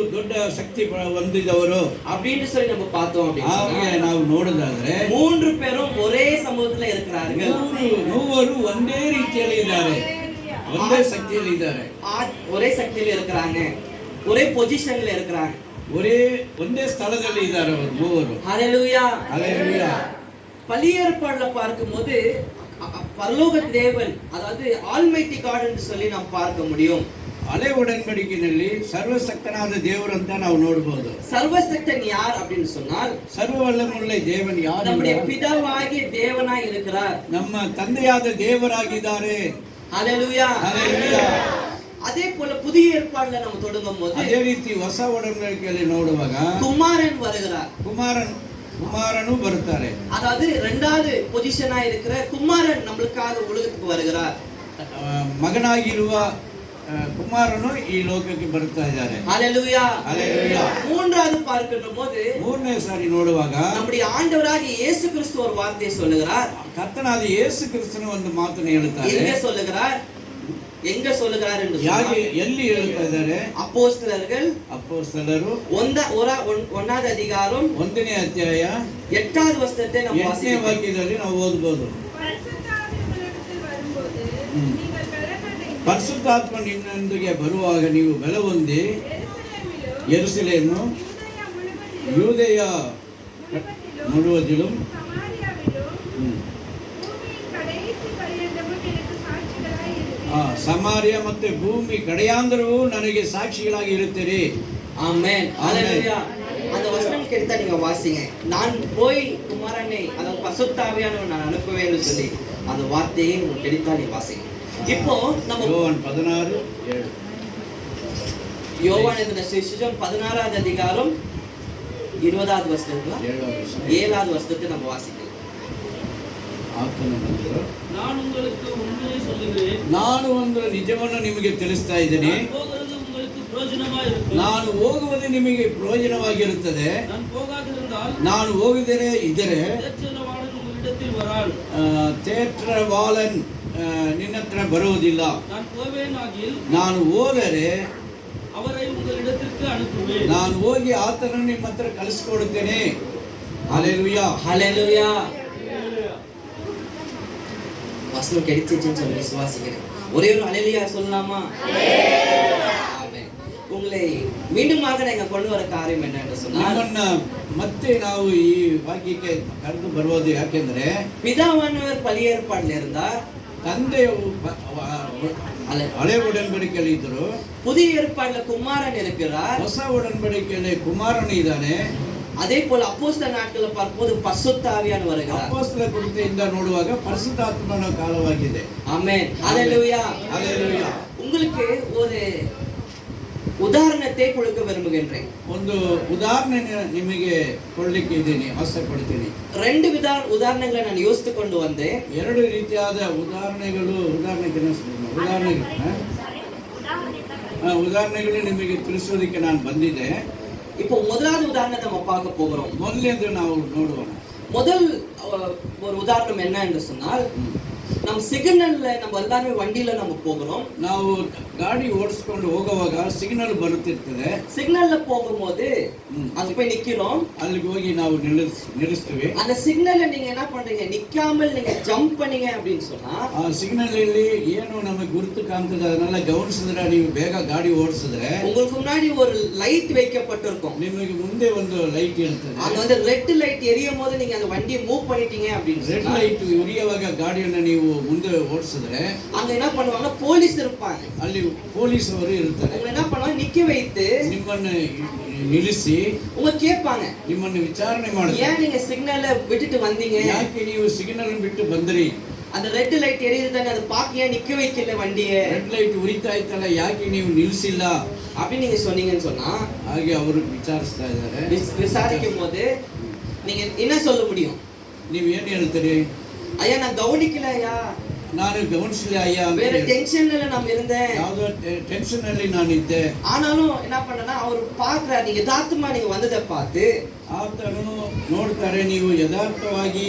ದೊಡ್ಡ ಶಕ್ತಿ ಹೊಂದಿದವರು அப்படின்னு சொல்லி நம்ம பார்த்தோம் அப்படின்னு ಹಾಗೆ சொன்னா, ನಾವು ನೋಡೋದಾದ್ರೆ மூன்று பேரும் ஒரே சமூகத்துல இருக்கிறார்கள். ಮೂವರು ಒಂದೇ ರೀತಿಯಲ್ಲಿ ಇದ್ದಾರೆ, ಒಂದೇ ಶಕ್ತಿಯಲ್ಲಿ ಇದ್ದಾರೆ, ஒரே சக்தியில இருக்கிறாங்க, ஒரே பொசிஷன்ல இருக்கிறாங்க, ಒಂದೇ ಸ್ಥಳದಲ್ಲಿ ಇದ್ದಾರೆ ಅವರು ಮೂವರು. ஹalleluya. ஹalleluya. பழைய ஏற்பாடுல பார்க்கும்போது பரலோக தேவன், அதாவது ஆல்மைட்டி காட் என்று சொல்லி நாம் பார்க்க முடியும். ಹಳೆ ಒಡಂಬಡಿಕೆಯಲ್ಲಿ ಸರ್ವಶಕ್ತನಾದ ದೇವರು ಅಂತ ನಾವು ನೋಡಬಹುದು. சர்வசக்தன் யார் அப்படின்னு சொன்னால் ಸರ್ವವಲ್ಲமுள்ள தேவன் யார்? நம்முடைய பிதாவாகிய தேவனாய் இருக்கிறார், ನಮ್ಮ ತಂದೆಯಾದ ದೇವರಾಗಿದ್ದಾರೆ. ஹalleluya. ஹalleluya. அதே போல புதிய ஏற்பாடுல நம்ம தொடங்கும் போது ಅದೇ ರೀತಿ ಹೊಸ ಒಡಂಬಡಿಕೆಯಲ್ಲಿ ನೋಡುವಾಗ குமாரன் வருகிறார், ಕುಮಾರನು ಬರುತ್ತಾರೆ. அதாவது இரண்டாவது பொசிஷனா இருக்கிற குமாரன் நம்மளுக்காக உலகத்துக்கு வருகிறார். ಮಗನಾಗಿರುವ ಕುಮಾರನು ಈ ಲೋಕಕ್ಕೆ ಬರ್ತಾ ಇದ್ದಾರೆ. ஹalleluya. ஹalleluya. மூன்றாவது பார்க்கின்ற போது ಮೂರನೇ ಸಾರಿ ನೋಡುವಾಗ நம்முடைய ஆண்டவராகிய இயேசு கிறிஸ்து ஒரு வார்த்தையை சொல்லுகிறார். ಕರ್ತನಾದ ಯೇಸು ಕ್ರಿಸ್ತನು ಒಂದು ಮಾತನ್ನು ಹೇಳುತ್ತಾರೆ. எங்க சொல்லுகிறார் என்று ಯಾಕೆ சொன்னால், ಎಲ್ಲಿ ಹೇಳ್ತಾ ಇದ್ದಾರೆ? அப்போஸ்தலர்கள் ಅಪೊಸ್ತಲರು 1வது அதிகாரம் 1ನೇ ಅಧ್ಯಾಯ 8வது வசனத்தை நம்ம 8ನೇ வாசிக்கலாம். ವಾಕ್ಯದಲ್ಲಿ ನಾವು ಓದಬಹುದು. ಪರಿಶುದ್ಧಾತ್ಮ ನಿನ್ನೊಂದಿಗೆ ಬರುವಾಗ ನೀವು ಬಲ ಹೊಂದಿ ಯೆರೂಸಲೇಮು, ಯೂದೆಯ ಮುಳುವದಿலும் ಸಮಾರ್ಯ ಮತ್ತು ಭೂಮಿ ಕಡೆಯಾಂತರವೂ ನನಗೆ ಸಾಕ್ಷಿಗಳಾಗಿ ಇರುತ್ತೀರಿ. ஆமென். ஹalleluya. அந்த வசனம் கேட்டா நீங்க வாசிங்க. நான் போய் குமாரனை, அதாவது பரிசுத்த ஆவியானவரை நான் அனுப்புவேன்னு சொல்லி அந்த வார்த்தையை உங்களுக்கு கிடைத்தா நீ வாசிங்க. இப்போ நம்ம யோவான் 16:7 யோவான் எழுதின சுவிசேஷம் 16வது அதிகாரம் 20வது வசனத்துல 7வது வசனத்தை நம்ம வாசிக்கலாம். ನಾನು உங்களுக்கு உண்மையை சொல்லுகிறேன், ನಾನು ಒಂದು ನಿಜವನ್ನು ನಿಮಗೆ ತಿಳಿಸ್ತಾ ಇದ್ದೇನೆ. போகிறது உங்களுக்கு பிரயோஜனமாயிருக்கும். ನಾನು ಹೋಗುವುದು ನಿಮಗೆ ಪ್ರಯೋಜನವಾಗಿರುತ್ತದೆ. நான் போகாதிருந்தால் ನಾನು ಹೋಗದೇ ಇದ್ದರೆ தேற்றவாளன் உங்களிடத்தில் வராள். ತೇತ್ರವಾಳನ್ ನಿನ್ನ ಹತ್ರ ಬರುವುದಿಲ್ಲ. நான் போவேனாகில் ನಾನು ಹೋದರೆ அவரை உங்களிடத்திற்கு அனுப்புவேன். ನಾನು ಹೋಗಿ ಆತನನ್ನು ನಿಮ್ಮ ಹತ್ರ ಕಳಿಸಿಕೊಡುತ್ತೇನೆ. ஹalleluya. ஹalleluya. வசனம் கிடைச்சிச்சுன்னு சொல்லி விசுவாசிக்கிறேன். ஒரே ஒரு ஹalleluya சொல்லலாமா? ஆமென். உங்களை மீண்டுமாக நான் கொண்டு வர காரியம் என்ன என்று சொன்னால், ನಿಮ್ಮನ್ನ ಮತ್ತೆ ನಾವು ಈ ವಾಕ್ಯಕ್ಕೆ ಕರೆದು ಬರುವುದು ಯಾಕೆಂದ್ರೆ பிதாவானவர் பழைய ஏற்பாடுல இருந்தார், ತಂದೆಯು ಹಳೆ ಒಡಂಬಡಿಕೆಯಲ್ಲಿ ಇದ್ರು, புதிய ஏற்பாடுல குமாரன் இருக்கிறார், ಹೊಸ ಒಡಂಬಡಿಕೆಯಲ್ಲಿ ಕುಮಾರನು ಇದ್ದಾನೆ. அதே போல அப்போஸ்தல நாட்களை பார்க்கும்போது பரிசுத்த ஆவியானவர் வருகிறார். ಅಪೊಸ್ತಲ ಕೃತಿಯಿಂದ ನೋಡುವಾಗ ಪರಿಶುದ್ಧಾತ್ಮನ ಕಾಲವಾಗಿದೆ. ஆமென். ஹalleluya. ஹalleluya. உங்களுக்கு ஒரு உதாரணத்தை கொடுக்க விரும்புகின்றேன். ಒಂದು ಉದಾಹರಣೆ ನಿಮಗೆ ಕೊಡಲಿಕ್ಕೆ ಇದ್ದೀನಿ, ಆಸೆ ಪಡ್ತೀನಿ. ரெண்டு உதாரணங்களை நான் யோசித்து கொண்டு வந்தேன். ಎರಡು ರೀತಿಯಾದ ಉದಾಹರಣೆಗಳು ನಿಮಗೆ ತಿಳಿಸೋದಕ್ಕೆ ನಾನು ಬಂದಿದ್ದೆ. இப்போ முதலாவது உதாரணத்தை நம்ம பார்க்க போகிறோம். ಮೊದಲನೇದು ನಾವು ನೋಡೋಣ. முதல் ஒரு உதாரணம் என்ன என்று சொன்னால், நம்ம சிக்னல்ல நம்ம எல்லாமே வண்டியில நம்ம போகிறோம். ನಾವು ಗಾಡಿ ಓಡಿಸ್ಕೊಂಡು ಹೋಗುವಾಗ ಸಿಗ್ನಲ್ ಬರುತ್ತಿರ್ತದೆ. சிக்னல்ல போகும்போது அங்க போய் நிக்கிறோம். ಅಲ್ಲಿಗೆ ಹೋಗಿ ನಾವು ನಿಲ್ಲಿಸ್ತೀವಿ. அந்த சிக்னல்ல நீங்க என்ன பண்றீங்க, நிக்காமல் நீங்க ஜம்ப் பண்ணீங்க அப்படின்னு சொன்னா, ಆ ಸಿಗ್ನಲ್ ಅಲ್ಲಿ ಏನು ನಮಗೆ ಗುರುತು ಕಾಣ್ತದೆ ಅದನ್ನೆಲ್ಲ ಗಮನಿಸಿದ್ರೆ, ನೀವು ಬೇಗ ಗಾಡಿ ಓಡಿಸಿದ್ರೆ உங்களுக்கு முன்னாடி ஒரு லைட் வைக்கப்பட்டிருக்கும். ನಿಮಗೆ ಮುಂದೆ ಒಂದು ಲೈಟ್ ಇರ್ತದೆ. அங்க வந்து ரெட் லைட் எரியும் போது நீங்க அந்த வண்டியை மூவ் பண்ணிட்டீங்க அப்படின்னு ರೆಡ್ சொன்னா, ಲೈಟ್ ಉರಿಯುವಾಗ ಗಾಡಿಯನ್ನು ನೀವು ಮುಂದೆ ಓಡಿಸಿದ್ರೆ அங்க என்ன பண்ணுவாங்க, போலீஸ் இருப்பாங்க. ಅಲ್ಲಿ ಪೊಲೀಸರು ಇರ್ತಾರೆ. உங்களை என்ன பண்ணுவாங்க, நிக்க வைத்து ನಿಮ್ಮನ್ನು ನಿಲ್ಲಿಸಿ உங்க கேட்பாங்க, ನಿಮ್ಮನ್ನು ವಿಚಾರಣೆ ಮಾಡ್ತಾರೆ. ஏன் நீங்க சிக்னலை விட்டுட்டு வந்தீங்க, ಯಾಕೆ ನೀವು ಸಿಗ್ನಲ್ ಬಿಟ್ಟು ಬಂದ್ರಿ, அந்த ரெட் லைட் எரியுது தானே, அது பாக்க ஏன் நிக்க வைக்கல வண்டியை ರೆಡ್ ಲೈಟ್ ಉರಿತಾ ಇತ್ತಲ್ಲ, ಯಾಕೆ ನೀವು ನಿಲ್ಲಿಸಿಲ್ಲ அப்படின்னு நீங்க சொன்னீங்கன்னு சொன்னா, ಹಾಗೆ ಅವರು ವಿಚಾರಿಸ್ತಾ ಇದ್ದಾರೆ. விசாரிக்கும் போது நீங்க என்ன சொல்ல முடியும், ನೀವು ಏನು ಹೇಳ್ತೀರಿ? ஐயா நான் கவனிக்கல ஐயா, ನಾನು ಗಮನಿಸಲಿಲ್ಲ ಅಯ್ಯ, வேற டென்ஷன்ல நான் இருந்தேன், ಯಾವುದೋ ಟೆನ್ಷನ್ ಅಲ್ಲಿ ನಾನಿದ್ದೆ. ஆனாலும் என்ன பண்ணனா, அவர் பாக்குறாரு, நீங்க யதார்த்தமா நீங்க வந்ததை பார்த்து ಆತನು ನೋಡ್ತಾರೆ, ನೀವು ಯಥಾರ್ಥವಾಗಿ